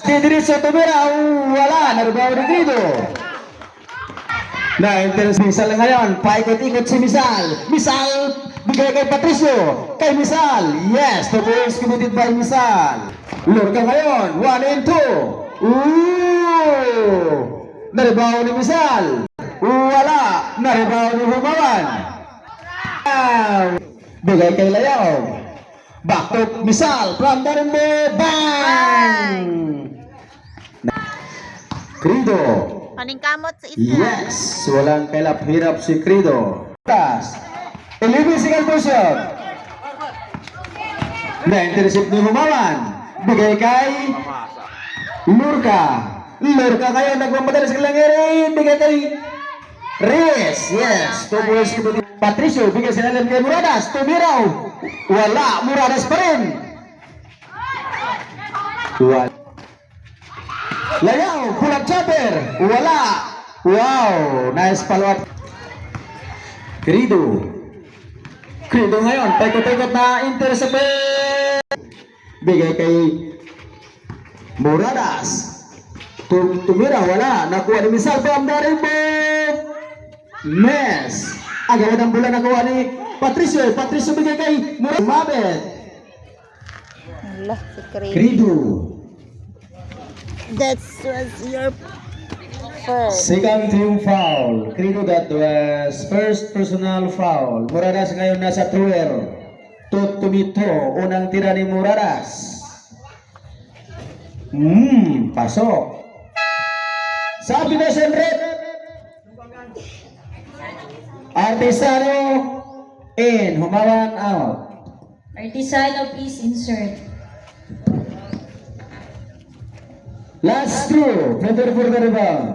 Diretso tumira, wala, narubaw ni Grido. Na-interest Misal ngayon, paikot-ikot si Misal. Misal, bigay kay Patricio. Kay Misal, yes, 2 points committed by Misal. Lurka ngayon, 1 and 2. Narubaw ni Misal. Wala, narubaw ni Humawan. Bigay kay Layaw. Back to Misal, from the rimbo, bang! Grido. Paningkamot sa isa. Yes, walang kailap-hirap si Grido. Tas, 11 single position. Na-intercept ni Humawan. Bigay kay Lurka. Lurka ngayon nagmamadali sa Kalangiri. Bigay kay Reyes. Yes, 2 points kay Patricio. Bigay sa nalang kay Muradas. Tumiraw. Wala, Muradas pa rin. Wala. Layaw, pull-up jumper. Wala. Wow, nice follow-up. Grido. Grido ngayon, paikot-ikot na intercept. Bigay kay Muradas. Tumira, wala. Nakuha ni Misal from the rimbo. Mes. Agawad ang bola nakuha ni Patricio. Patricio bigay kay Muradas. Mabet. Allah, si Chris. Grido. That was your first. Second team foul. Grido, that was first personal foul. Muradas ngayon nasa thrower. Tumito. Unang tira ni Muradas. Pasok. Sabi na Senret. Artisano in. Humawan out. Artisano, please insert. Last two. Prepare for the rebound.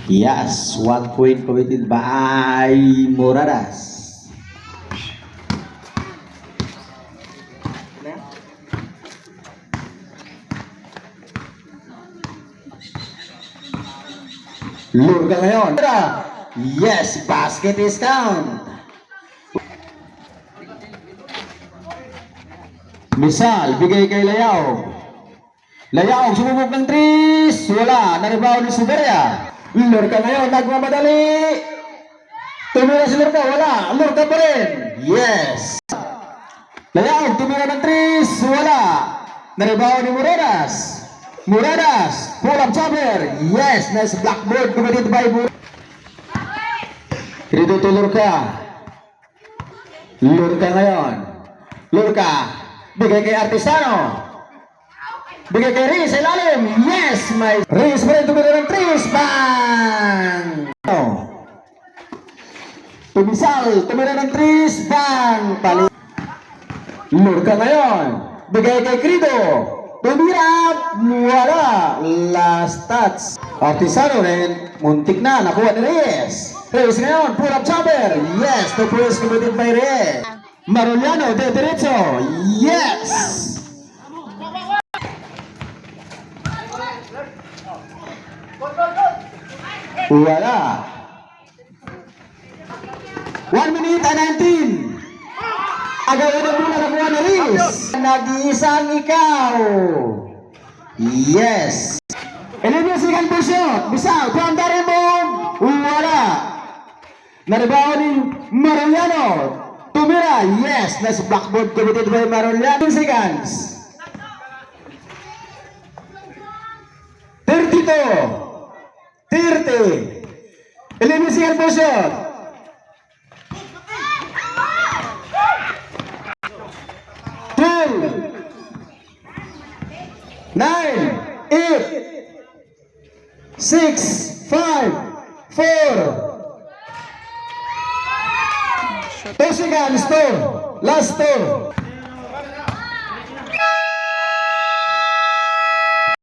Yes, 1 point committed by Muradas. Lurka ngayon. Yes, basket is count. Misal, bigay kay Layaw. Layaw, sumubok ng tris. Wala, naribaw ni Suberia. Lurka ngayon, nagmamadali. Tumira si Lurka, wala. Lurka pa rin. Yes. Layaw, tumira ng tris. Wala. Naribaw ni Muradas. Muradas, pull-up jumper. Yes, nice blackboard committed by Muradas. Grido to Lurka. Lurka ngayon. Lurka, bigay kay Artisano. Bigay kay Riz, ilalim. Yes, my Riz pa rin tumira ng tris. Bang! Tumisal, tumira ng tris. Bang! Pali. Lurka ngayon. Bigay kay Grido. Tumira. Wala. Last touch. Artisano rin. Muntik na. Nakuha ni Riz. Riz ngayon. Pull up jumper. Yes. 2 points committed by Riz. Maruliano. De derecho. Yes. Wala. 1 minute and 19. Agawin na muna nakuha ni Riz. Nag-iisang ikaw. Yes. 11 second position. Bisao. From the rimbo. Wala. Naribaw ni Maruliano. Tumira. Yes. Nice blackboard committed by Maruliano. 10 seconds. 32. 30. 11 second position. 9, 8, 6, 5, 4. 2 seconds, 2. Last 2.